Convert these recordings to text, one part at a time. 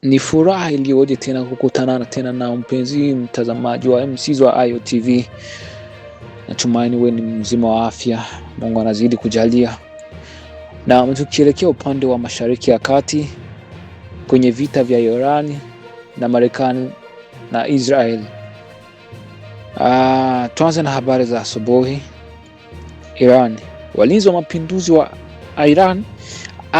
Ni furaha iliyoje tena kukutana tena na mpenzi mtazamaji wa MCs wa Ayo TV. Natumaini wewe ni mzima wa afya. Mungu anazidi kujalia. Na tukielekea upande wa Mashariki ya Kati kwenye vita vya Iran na Marekani na Israel. Tuanze na habari za asubuhi. Iran. Walinzi wa mapinduzi wa Iran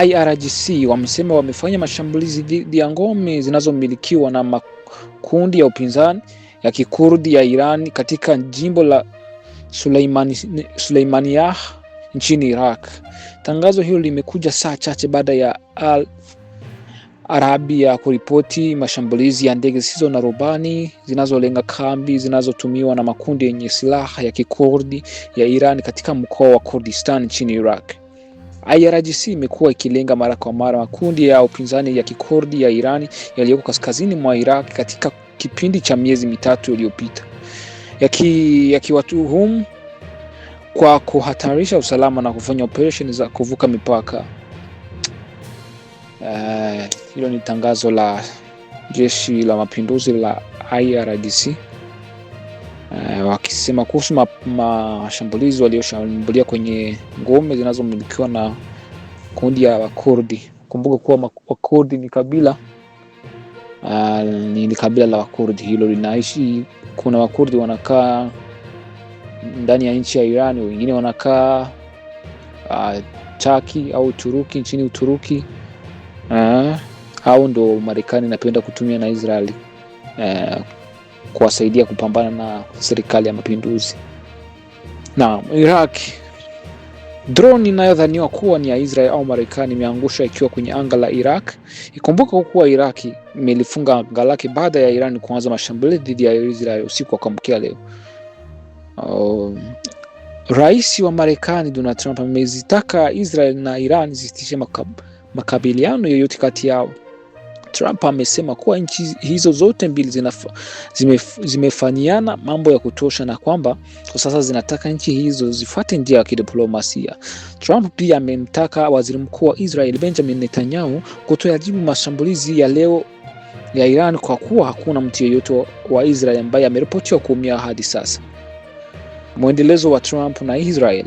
IRGC wamesema wamefanya mashambulizi dhidi ya ngome zinazomilikiwa na makundi ya upinzani ya Kikurdi ya Iran katika jimbo la Suleimaniyah nchini Iraq. Tangazo hilo limekuja saa chache baada ya Al Arabia kuripoti mashambulizi ya ndege zisizo na rubani zinazolenga kambi zinazotumiwa na makundi yenye silaha ya Kikurdi ya Iran katika mkoa wa Kurdistan nchini Iraq. IRGC imekuwa ikilenga mara kwa mara makundi ya upinzani ya Kikurdi ya Iran yaliyoko kaskazini mwa Iraq katika kipindi cha miezi mitatu iliyopita, yakiwatuhumu kwa kuhatarisha usalama na kufanya operesheni za kuvuka mipaka. Hilo ni tangazo la jeshi la mapinduzi la IRGC, wakisema kuhusu mashambulizi walioshambulia kwenye ngome zinazomilikiwa na kundi ya Wakurdi. Kumbuka kuwa Wakurdi ni kabila ni kabila la Wakurdi, hilo linaishi. Kuna Wakurdi wanakaa ndani ya nchi ya Iran, wengine wanakaa Turki au Uturuki, nchini Uturuki, au ndo Marekani inapenda kutumia na Israeli kuwasaidia kupambana na serikali ya mapinduzi. Na Iraq, drone inayodhaniwa kuwa ni ya Israel au Marekani imeangusha ikiwa kwenye anga la Iraq. Ikumbuka kuwa Iraq imelifunga anga lake baada ya Iran kuanza mashambulizi dhidi ya Israel usiku wa kuamkia leo. Rais wa Marekani Donald Trump amezitaka Israel na Iran zisitishe makabiliano yoyote kati yao. Trump amesema kuwa nchi hizo zote mbili zimefanyana mambo ya kutosha na kwamba kwa sasa zinataka nchi hizo zifuate njia ya kidiplomasia. Trump pia amemtaka waziri mkuu wa Israel Benjamin Netanyahu kutoyajibu mashambulizi ya leo ya Iran kwa kuwa hakuna mtu yeyote wa Israel ambaye ameripotiwa kuumia hadi sasa. Mwendelezo wa Trump na Israel.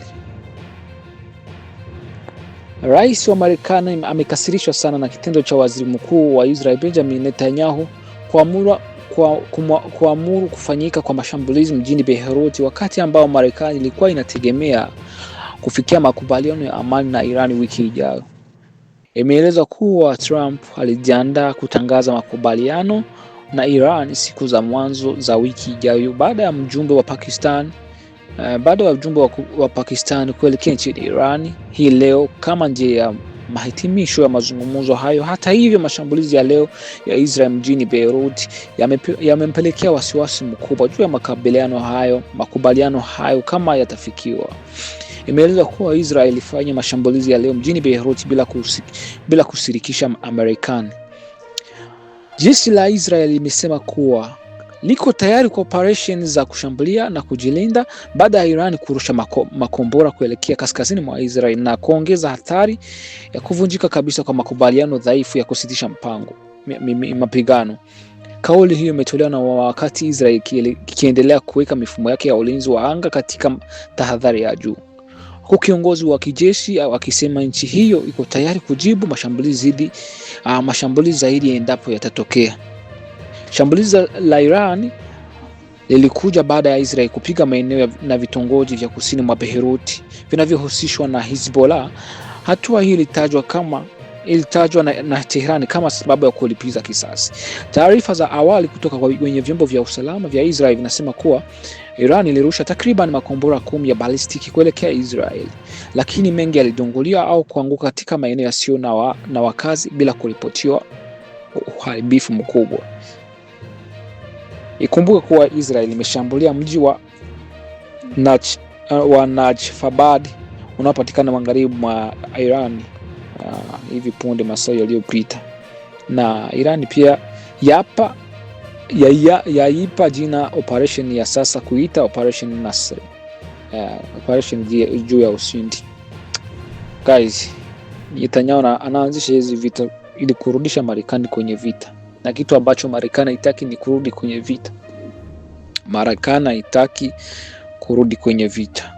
Rais wa Marekani amekasirishwa sana na kitendo cha waziri mkuu wa Israel Benjamin Netanyahu kuamuru kufanyika kwa mashambulizi mjini Beirut wakati ambao Marekani ilikuwa inategemea kufikia makubaliano ya amani na Iran wiki ijayo. Imeelezwa kuwa Trump alijiandaa kutangaza makubaliano na Iran siku za mwanzo za wiki ijayo baada ya ujumbe wa Pakistan kuelekea nchini Iran hii leo kama njia ya mahitimisho ya mazungumzo hayo. Hata hivyo, mashambulizi ya leo ya Israel mjini Beirut yamempelekea wasiwasi mkubwa juu ya makubaliano hayo kama yatafikiwa. Imeelezwa kuwa Israel ilifanya mashambulizi ya leo mjini Beirut bila kushirikisha Marekani. Jeshi la Israel limesema kuwa liko tayari kwa operation za kushambulia na kujilinda baada ya Iran kurusha makombora kuelekea kaskazini mwa Israel na kuongeza hatari ya kuvunjika kabisa kwa makubaliano dhaifu ya kusitisha mapigano. Kauli hiyo imetolewa na wakati Israel ikiendelea kuweka mifumo yake ya ulinzi wa anga katika tahadhari ya juu, huku kiongozi wa kijeshi akisema nchi hiyo iko tayari kujibu mashambulizi zaidi endapo yatatokea. Shambulizi la Iran lilikuja baada ya Israel kupiga maeneo na vitongoji vya kusini mwa Beirut vinavyohusishwa na Hezbollah. Hatua hii ilitajwa na Tehran kama sababu ya kulipiza kisasi. Taarifa za awali kutoka kwenye vyombo vya usalama vya Israel vinasema kuwa Iran ilirusha takriban makombora 10 ya balistiki kuelekea Israel, lakini mengi yalidunguliwa au kuanguka katika maeneo yasiyo na wakazi bila kuripotiwa uharibifu mkubwa. Ikumbuke kuwa Israel imeshambulia mji wa Najafabad unaopatikana magharibi mwa Iran hivi punde masaa yaliyopita, na Iran pia yaipa jina operation ya sasa kuita Operation Nasr, operation juu ya ushindi. Guys, Netanyahu anaanzisha hizi vita ili kurudisha Marekani kwenye vita. na kitu ambacho Marekani haitaki ni kurudi kwenye vita. Marekani haitaki kurudi kwenye vita.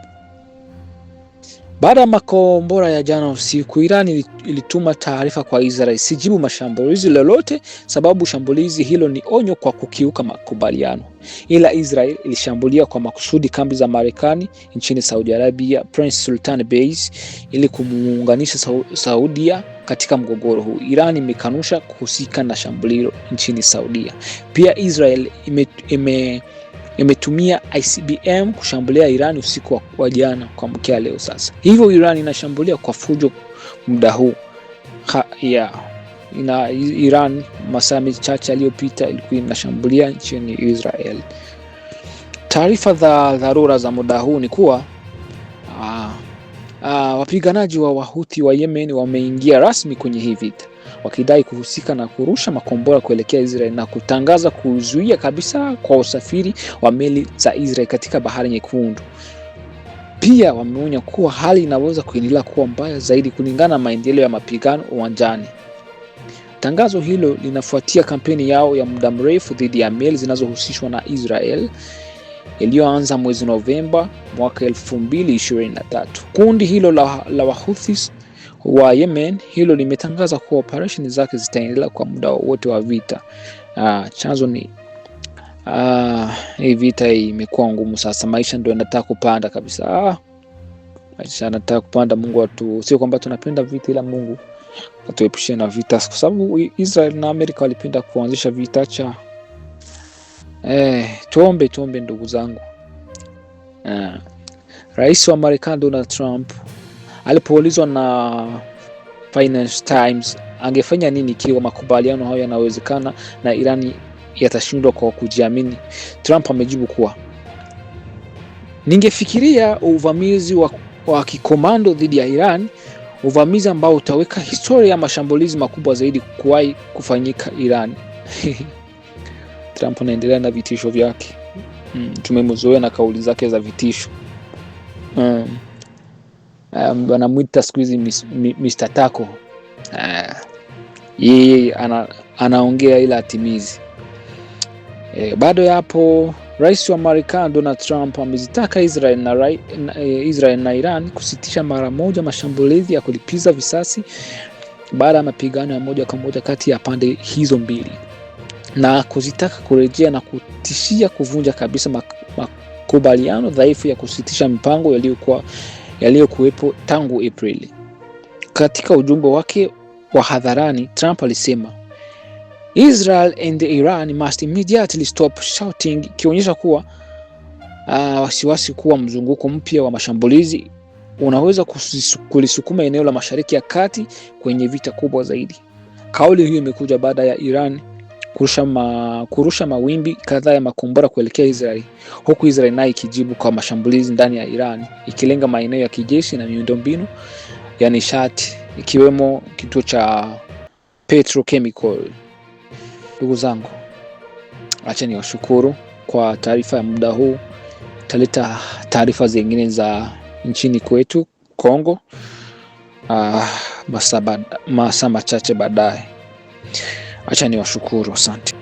Baada ya makombora ya jana usiku, Iran ilituma taarifa kwa Israel sijibu mashambulizi lolote, sababu shambulizi hilo ni onyo kwa kukiuka makubaliano. Ila Israel ilishambulia kwa makusudi kambi za Marekani nchini Saudi Arabia, Prince Sultan Base, ili kumuunganisha Saudia katika mgogoro huu. Iran imekanusha kuhusika na shambulio nchini Saudia. Pia Israel imetumia ICBM kushambulia Iran usiku wa jana kwa mkia leo sasa. Hivyo Iran inashambulia kwa fujo muda huu. Iran masaa machache aliyopita ilikuwa inashambulia nchini Israel. Taarifa za dharura za muda huu ni kuwa wapiganaji wa Wahuthi wa Yemen wameingia rasmi kwenye hii vita, wakidai kuhusika na kurusha makombora kuelekea Israel na kutangaza kuzuia kabisa kwa usafiri wa meli za Israel katika Bahari Nyekundu. Pia wameonya kuwa hali inaweza kuendelea kuwa mbaya zaidi kulingana na maendeleo ya mapigano uwanjani. Tangazo hilo linafuatia kampeni yao ya muda mrefu dhidi ya meli zinazohusishwa na Israel iliyoanza mwezi Novemba mwaka 2023. Kundi hilo la Wahuthis wa Yemen hilo limetangaza kuwa operesheni zake zitaendelea kwa muda wote wa vita. Chanzo ni hii vita imekuwa ngumu sasa, maisha ndio yanataka kupanda kabisa. Maisha yanataka kupanda. Mungu sio kwamba tunapenda vita, ila Mungu atuepushe na vita, kwa sababu Israel na Amerika walipenda kuanzisha vita cha tuombe ndugu zangu. Rais wa Marekani Donald Trump alipoulizwa na Financial Times angefanya nini ikiwa makubaliano hayo yanawezekana na Irani yatashindwa kwa kujiamini, Trump amejibu kuwa, ningefikiria uvamizi wa kikomando dhidi ya Iran, uvamizi ambao utaweka historia ya mashambulizi makubwa zaidi kuwahi kufanyika Iran. Trump anaendelea na vitisho vyake. Tumemzoea na kauli zake za vitisho. Wanamuita siku hizi Mr. Taco. Yeye anaongea ila atimizi. Bado ya hapo, Rais wa Marekani Donald Trump amezitaka Israel na Iran kusitisha mara moja mashambulizi ya kulipiza visasi baada ya mapigano ya moja kwa moja kati ya pande hizo mbili, na kuzitaka kurejea na kutishia kuvunja kabisa makubaliano dhaifu ya kusitisha mipango yaliyokuwepo tangu Aprili. Katika ujumbe wake wa hadharani, Trump alisema, Israel and Iran must immediately stop shouting, ikionyesha kuwa wasiwasi kuwa mzunguko mpya wa mashambulizi unaweza kulisukuma eneo la Mashariki ya Kati kwenye vita kubwa zaidi. Kauli hiyo imekuja baada ya Iran kurusha mawimbi kadhaa ya makombora kuelekea Israel, huku Israel nayo ikijibu kwa mashambulizi ndani ya Iran, ikilenga maeneo ya kijeshi na miundombinu ya nishati, ikiwemo kituo cha petrochemical. Ndugu zangu, acha niwashukuru kwa taarifa ya muda huu. Taleta taarifa zingine za nchini kwetu Kongo masaa machache baadaye. Acha niwashukuru, asante.